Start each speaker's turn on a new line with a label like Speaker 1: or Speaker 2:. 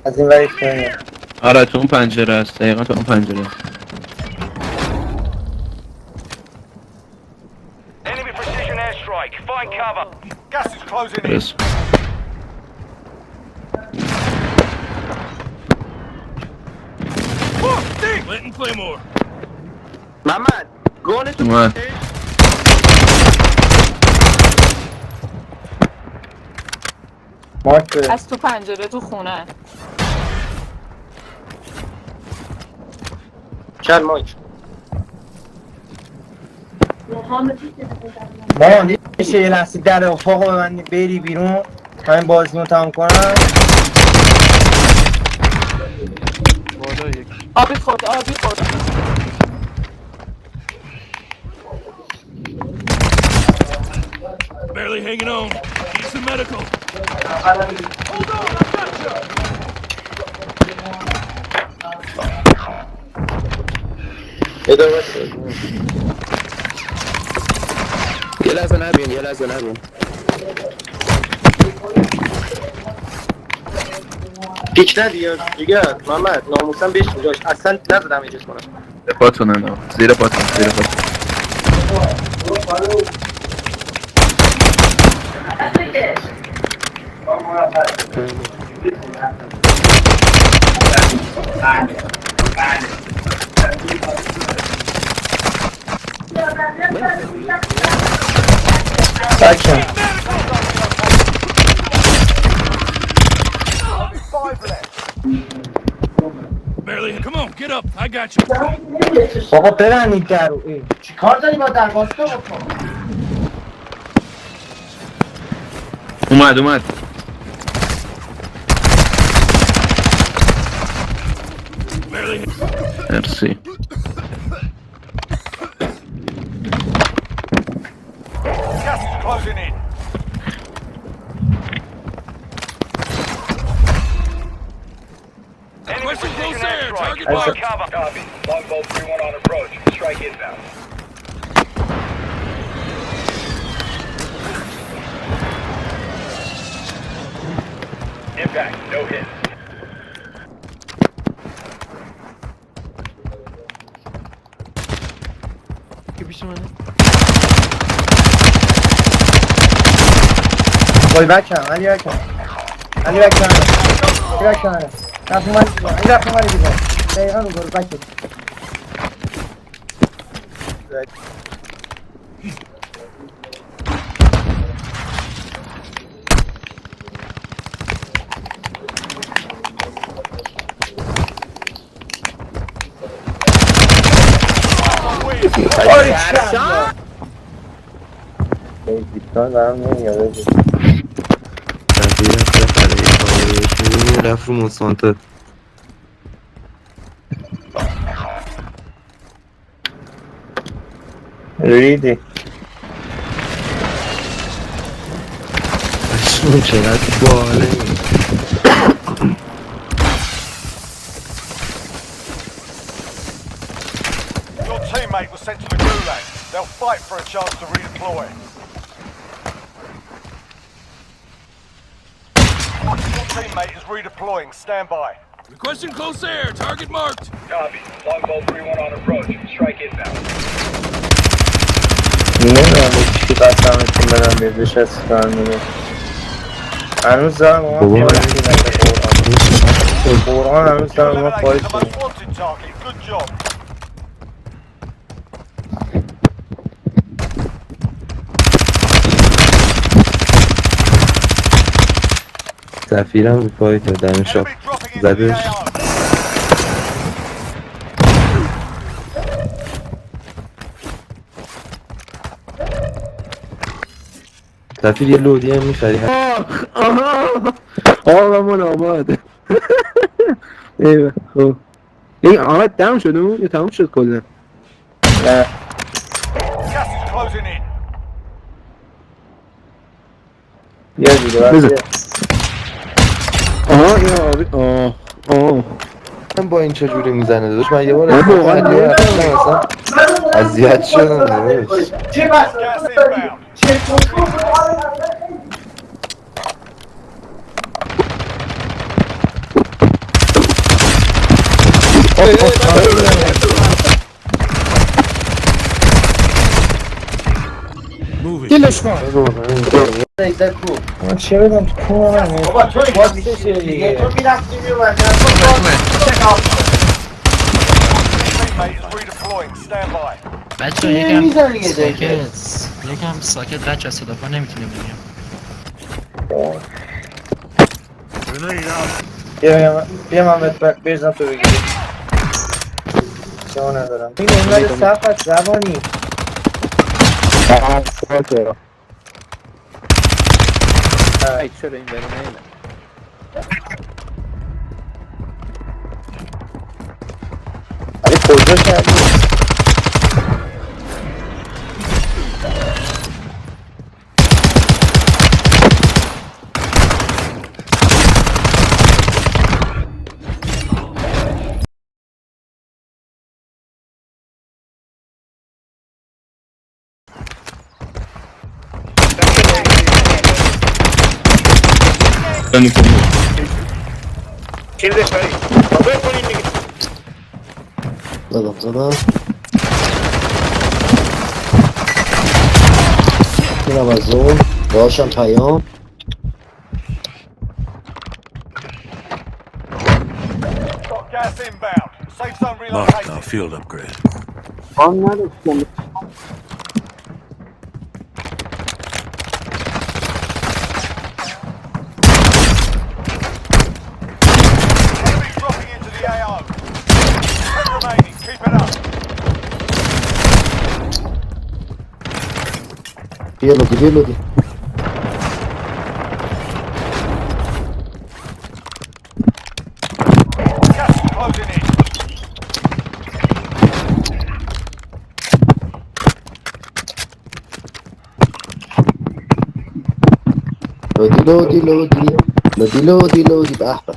Speaker 1: از این وری کنه.
Speaker 2: آره تو اون پنجره است، دقیقا تو اون پنجره.
Speaker 3: Enemy precision airstrike. Find cover. Gas is closing in.
Speaker 2: برس.
Speaker 3: Let and play more.
Speaker 1: محمد گانه تو
Speaker 2: اومد.
Speaker 1: مارک بده.
Speaker 4: از تو پنجره تو خونه.
Speaker 1: چند مایک ما میشه یه لحظه در افاق ببندی بری بیرون من این بازی رو تمام کنم.
Speaker 4: آبی خورد آبی خورد.
Speaker 3: Barely hanging on. Need some medical.
Speaker 2: یه لحظه نبین، یه لحظه نبین.
Speaker 1: پیک ندی یا دیگر محمد ناموسم بهش جاش اصلا نزدم ایجاز کنم.
Speaker 2: زیر پاتونه نه، زیر پاتون، زیر پاتون.
Speaker 1: بچه
Speaker 3: Barely. Come on, get up. I got you.
Speaker 1: بابا ببندید در رو چی کار داری با در واسطه بکن.
Speaker 2: اومد.
Speaker 3: Barely.
Speaker 2: مرسی.
Speaker 3: Gas is closing in. Enemy precision airstrike. Find cover. Copy. Longbow 3-1 on approach. Strike inbound. Impact. No hit.
Speaker 1: وای بکم علی بکم علی بکم علی بکم رفت اومد این رفت اومد دیگه دقیقا رو برو بکم بیستان برام نمیاد
Speaker 5: رفت رو مونسانتر
Speaker 1: ریدی
Speaker 5: اشون چقدر باله
Speaker 3: Your teammate was sent to the gulag. They'll fight for a chance to redeploy. Your teammate is redeploying. Stand by. Requesting close air. Target marked. Copy. Longbow 3-1 on approach. Strike inbound.
Speaker 1: نمیدونم چی قسمتون بدم بیدش از فرمونه هنوز دارم با من فایت کنم قرآن هنوز دارم با من فایت
Speaker 3: The
Speaker 1: کنم
Speaker 3: most wanted target. Good job.
Speaker 5: سفیرم رو پای تا دم شاپ
Speaker 3: Enemy dropping into the
Speaker 5: زدش
Speaker 3: AO.
Speaker 5: سفیر یه لودی هم میخری
Speaker 2: آقامون آمد. ایوه خوب. این آمد تموم شد اون یا تموم شد کلا؟
Speaker 1: نه
Speaker 3: Gas is closing in.
Speaker 1: بیا دیگه
Speaker 2: بزن.
Speaker 1: بیا
Speaker 2: آها این آبی آه
Speaker 5: من با این چجوری میزنه داداش من یه بار
Speaker 2: بابا،
Speaker 5: اسم
Speaker 2: من
Speaker 5: علی
Speaker 2: نمی‌دونم.
Speaker 5: رفتم اصلا اذیت شدم داداش
Speaker 3: Gas inbound.
Speaker 2: کلش کن.
Speaker 1: من چه بدم تو کونه بابا تو واسه دیگه تو میرفتی میومد
Speaker 3: Teammate is redeploying. Stand by.
Speaker 6: بچه یکم ساکت بچه صدا کن نمیتونیم بگیم.
Speaker 1: بیا من بهت بریزم تو بگیری چه ندارم این اینقدر صفت زبانی
Speaker 2: ای چرا این برای نیمه
Speaker 1: علی کجا کردی؟
Speaker 7: زدم میرم از اون باشم پیام
Speaker 3: Got gas inbound. Safe zone relocated.
Speaker 8: Field upgrade.
Speaker 3: Enemies dropping into the AO. 10 remaining. Keep it up.
Speaker 7: بیلودی
Speaker 3: Gas is closing in.
Speaker 7: لودی به به